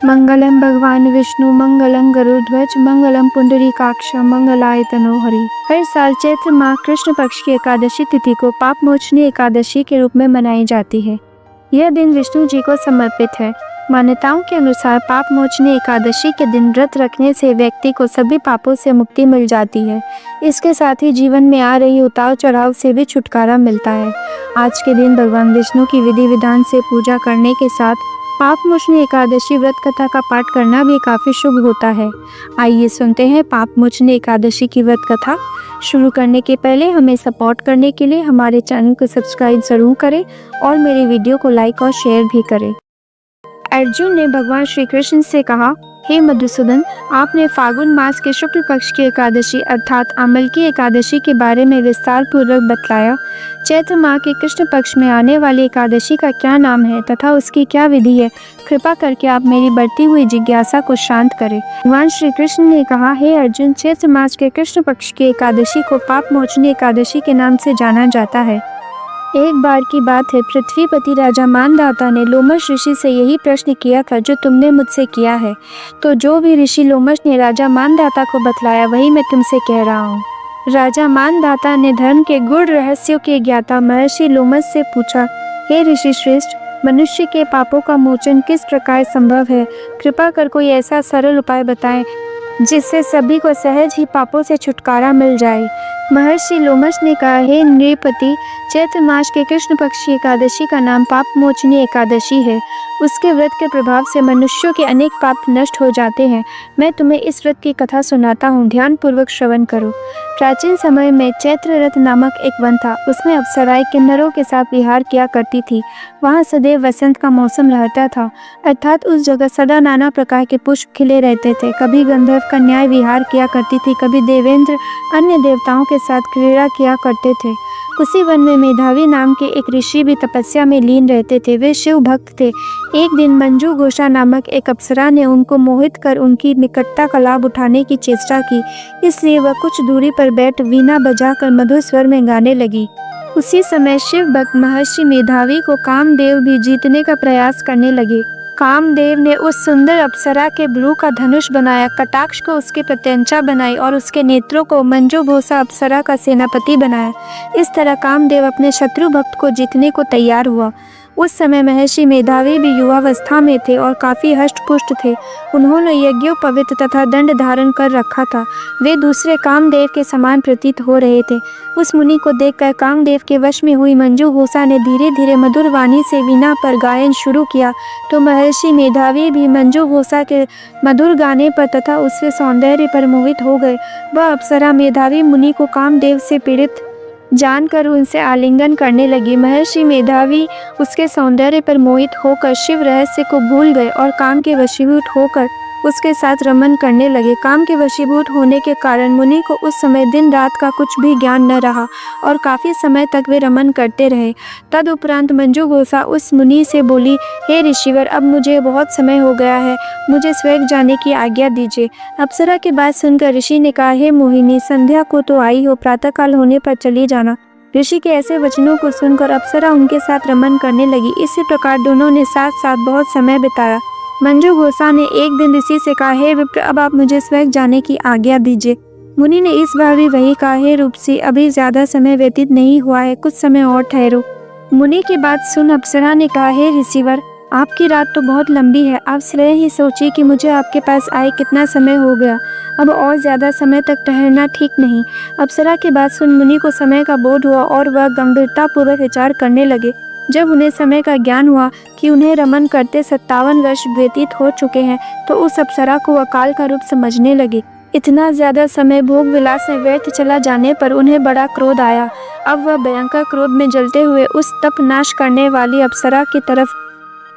मंगलम भगवान विष्णु मंगलम गरुड़ध्वज मंगलम पुंडरीकाक्ष मंगलाय तनोहरि। हर साल चैत्र माह कृष्ण पक्ष की एकादशी तिथि को पाप मोचनी एकादशी के रूप में मनाई जाती है। यह दिन विष्णु जी को समर्पित है। मान्यताओं के अनुसार पाप मोचनी एकादशी के दिन व्रत रखने से व्यक्ति को सभी पापों से मुक्ति मिल जाती है। इसके साथ ही जीवन में आ रही उतार चढ़ाव से भी छुटकारा मिलता है। आज के दिन भगवान विष्णु की विधि विधान से पूजा करने के साथ पाप मोचनी एकादशी व्रत कथा का पाठ करना भी काफ़ी शुभ होता है। आइए सुनते हैं पाप मोचनी एकादशी की व्रत कथा। शुरू करने के पहले हमें सपोर्ट करने के लिए हमारे चैनल को सब्सक्राइब ज़रूर करें और मेरे वीडियो को लाइक और शेयर भी करें। अर्जुन ने भगवान श्री कृष्ण से कहा, हे मधुसूदन, आपने फागुन मास के शुक्ल पक्ष की एकादशी अर्थात अमल की एकादशी के बारे में विस्तार पूर्वक बतलाया। चैत्र माह के कृष्ण पक्ष में आने वाली एकादशी का क्या नाम है तथा उसकी क्या विधि है, कृपा करके आप मेरी बढ़ती हुई जिज्ञासा को शांत करें। भगवान श्री कृष्ण ने कहा, हे अर्जुन, चैत्र मास के कृष्ण पक्ष की एकादशी को पाप मोचनी एकादशी के नाम से जाना जाता है। एक बार की बात है, पृथ्वीपति राजा मानधाता ने लोमश ऋषि से यही प्रश्न किया था जो तुमने मुझसे किया है। तो जो भी ऋषि लोमश ने राजा मानधाता को बतलाया वही मैं तुमसे कह रहा हूँ। राजा मानधाता ने धर्म के गूढ़ रहस्यों के ज्ञाता महर्षि लोमश से पूछा, हे ऋषि श्रेष्ठ, मनुष्य के पापों का मोचन किस प्रकार संभव है? कृपा कर कोई ऐसा सरल उपाय बताएं जिससे सभी को सहज ही पापों से छुटकारा मिल जाए। महर्षि लोमश ने कहा, हे नृपति, चैत्र मास के कृष्ण पक्ष की एकादशी का नाम पाप मोचनी एकादशी है। उसके व्रत के प्रभाव से मनुष्यों के अनेक पाप नष्ट हो जाते हैं। मैं तुम्हें इस व्रत की कथा सुनाता हूँ, ध्यान पूर्वक श्रवण करो। प्राचीन समय में चैत्र रथ नामक एक वन था। उसमें अप्सराएं किन्नरों के साथ विहार किया करती थी। वहाँ सदैव वसंत का मौसम रहता था, अर्थात उस जगह सदा नाना प्रकार के पुष्प खिले रहते थे। कभी गंधर्व कन्याएं विहार किया करती थी, कभी देवेंद्र अन्य देवताओं के साथ क्रीड़ा किया करते थे। उसी वन में मेधावी नाम के एक ऋषि भी तपस्या में लीन रहते थे। वे शिव भक्त थे। एक दिन मंजू घोषा नामक एक अप्सरा ने उनको मोहित कर उनकी निकटता का लाभ उठाने की चेष्टा की, इसलिए वह कुछ दूरी पर बैठ वीणा बजाकर मधुर स्वर में गाने लगी। उसी समय शिव भक्त महर्षि मेधावी को कामदेव भी जीतने का प्रयास करने लगे। कामदेव ने उस सुंदर अप्सरा के भ्रू का धनुष बनाया, कटाक्ष को उसके प्रत्यंचा बनाई और उसके नेत्रों को मंजू घोषा अप्सरा का सेनापति बनाया। इस तरह कामदेव अपने शत्रु भक्त को जीतने को तैयार हुआ। उस समय महर्षि मेधावी भी युवावस्था में थे और काफ़ी हष्ट-पुष्ट थे। उन्होंने यज्ञोपवीत तथा दंड धारण कर रखा था। वे दूसरे कामदेव के समान प्रतीत हो रहे थे। उस मुनि को देखकर कामदेव के वश में हुई मंजू घोषा ने धीरे धीरे मधुर वाणी से वीणा पर गायन शुरू किया, तो महर्षि मेधावी भी मंजू घोषा के मधुर गाने पर तथा उसके सौंदर्य पर मोहित हो गए। वह अप्सरा मेधावी मुनि को कामदेव से पीड़ित जानकर उनसे आलिंगन करने लगी। महर्षि मेधावी उसके सौंदर्य पर मोहित होकर शिव रहस्य को भूल गए और काम के वशीभूत होकर उसके साथ रमन करने लगे। काम के वशीभूत होने के कारण मुनि को उस समय दिन रात का कुछ भी ज्ञान न रहा और काफ़ी समय तक वे रमन करते रहे। तदुपरांत मंजू घोषा उस मुनि से बोली, हे ऋषिवर, अब मुझे बहुत समय हो गया है, मुझे स्वर्ग जाने की आज्ञा दीजिए। अप्सरा की बात सुनकर ऋषि ने कहा, हे मोहिनी, संध्या को तो आई हो, प्रातःकाल होने पर चली जाना। ऋषि के ऐसे वचनों को सुनकर अप्सरा उनके साथ रमन करने लगी। इसी प्रकार दोनों ने साथ साथ बहुत समय बिताया। मंजू घोषा ने एक दिन ऋषि से कहा, हे विप्र, अब आप मुझे स्वर्ग जाने की आज्ञा दीजिए। मुनि ने इस बार भी वही कहा, हे रूपसी, अभी ज्यादा समय व्यतीत नहीं हुआ है, कुछ समय और ठहरो। मुनि की बात सुन अप्सरा ने कहा, हे ऋषिवर, आपकी रात तो बहुत लंबी है, आप स्वयं ही सोचिए कि मुझे आपके पास आए कितना समय हो गया, अब और ज्यादा समय तक ठहरना ठीक नहीं। अप्सरा की बात सुन मुनि को समय का बोध हुआ और वह गंभीरता पूर्वक विचार करने लगे। जब उन्हें समय का ज्ञान हुआ कि उन्हें रमन करते 57 वर्ष व्यतीत हो चुके हैं, तो उस अप्सरा को अकाल का रूप समझने लगे। इतना ज्यादा समय भोग विलास में व्यर्थ चला जाने पर उन्हें बड़ा क्रोध आया। अब वह भयंकर क्रोध में जलते हुए उस तप नाश करने वाली अप्सरा की तरफ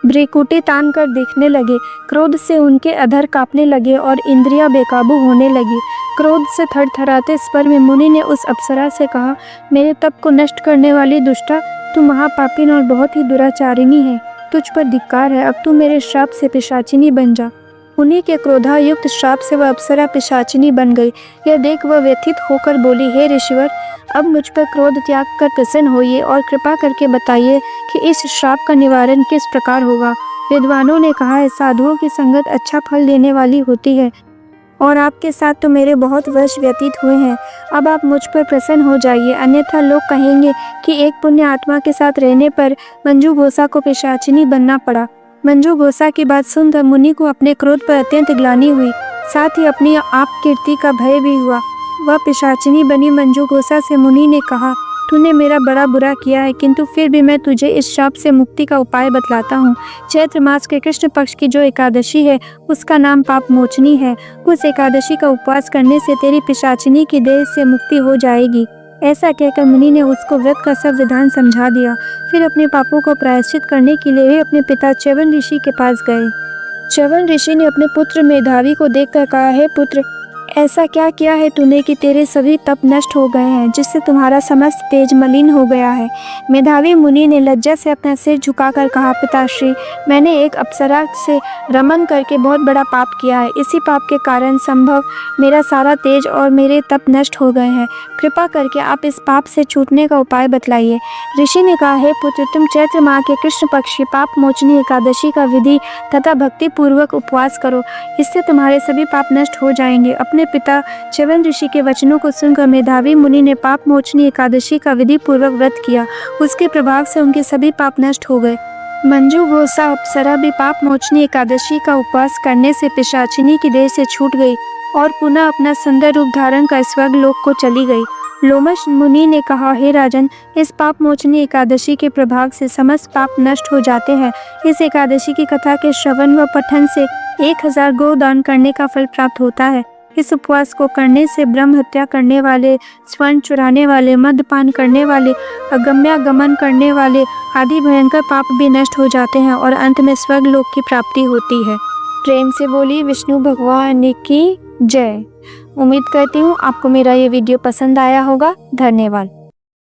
भ्रिकुटी तान कर देखने लगे। क्रोध से उनके अधर कांपने लगे और इंद्रियां बेकाबू होने लगी। क्रोध से थरथराते स्वर में मुनि ने उस अप्सरा से कहा, मेरे तप को नष्ट करने वाली दुष्टा, तू महापापिन और बहुत ही दुराचारिणी है, तुझ पर धिक्कार है, अब तू मेरे श्राप से पिशाचिनी बन जा। उन्हीं के क्रोधायुक्त श्राप से वह अप्सरा पिशाचिनी बन गई। यह देख वह व्यथित होकर बोली, हे ऋषिवर, अब मुझ पर क्रोध त्याग कर प्रसन्न होइए और कृपा करके बताइए कि इस श्राप का निवारण किस प्रकार होगा। विद्वानों ने कहा है, साधुओं की संगत अच्छा फल देने वाली होती है और आपके साथ तो मेरे बहुत वर्ष व्यतीत हुए हैं। अब आप मुझ पर प्रसन्न हो जाइए, अन्यथा लोग कहेंगे कि एक पुण्य आत्मा के साथ रहने पर मंजू घोषा को पिशाचिनी बनना पड़ा। मंजू घोषा की बात सुनकर मुनि को अपने क्रोध पर अत्यंत ग्लानि हुई, साथ ही अपनी आप कीर्ति का भय भी हुआ। वह पिशाचिनी बनी मंजू घोषा से मुनि ने कहा, तूने मेरा बड़ा बुरा किया है, किंतु फिर भी मैं तुझे इस शाप से मुक्ति का उपाय बतलाता हूँ। चैत्र मास के कृष्ण पक्ष की जो एकादशी है उसका नाम पाप मोचनी है। उस एकादशी का उपवास करने से तेरी पिशाचिनी की देह से मुक्ति हो जाएगी। ऐसा कहकर मुनि ने उसको व्रत का सब विधान समझा दिया। फिर अपने पापों को प्रायश्चित करने के लिए वे अपने पिता च्यवन ऋषि के पास गए। च्यवन ऋषि ने अपने पुत्र मेधावी को देखकर कहा, हे पुत्र, ऐसा क्या किया है तूने कि तेरे सभी तप नष्ट हो गए हैं, जिससे तुम्हारा समस्त तेज मलिन हो गया है। मेधावी मुनि ने लज्जा से अपना सिर झुकाकर कहा, पिताश्री, मैंने एक अप्सरा से रमन करके बहुत बड़ा पाप किया है। इसी पाप के कारण संभव मेरा सारा तेज और मेरे तप नष्ट हो गए हैं। कृपा करके आप इस पाप से छूटने का उपाय बतलाइए। ऋषि ने कहा, हे पुत्र, तुम चैत्र माह के कृष्ण पक्ष की पाप मोचनी एकादशी का विधि तथा भक्ति पूर्वक उपवास करो, इससे तुम्हारे सभी पाप नष्ट हो जाएंगे। अपने पिता च्यवन ऋषि के वचनों को सुनकर मेधावी मुनि ने पाप मोचनी एकादशी का विधि पूर्वक व्रत किया। उसके प्रभाव से उनके सभी पाप नष्ट हो गए। मंजू घोषा अप्सरा भी पाप मोचनी एकादशी का उपवास करने से पिशाचिनी की देह से छूट गई और पुनः अपना सुंदर रूप धारण कर स्वर्ग लोक को चली गई। लोमश मुनि ने कहा, हे राजन, इस पाप मोचनी एकादशी के प्रभाव से समस्त पाप नष्ट हो जाते हैं। इस एकादशी की कथा के श्रवण व पठन से 1000 गौ दान करने का फल प्राप्त होता है। इस उपवास को करने से ब्रह्म हत्या करने वाले, स्वर्ण चुराने वाले, मद्यपान करने वाले, अगम्यागमन करने वाले आदि भयंकर पाप भी नष्ट हो जाते हैं और अंत में स्वर्ग लोक की प्राप्ति होती है। प्रेम से बोली विष्णु भगवान की जय। उम्मीद करती हूँ आपको मेरा ये वीडियो पसंद आया होगा। धन्यवाद।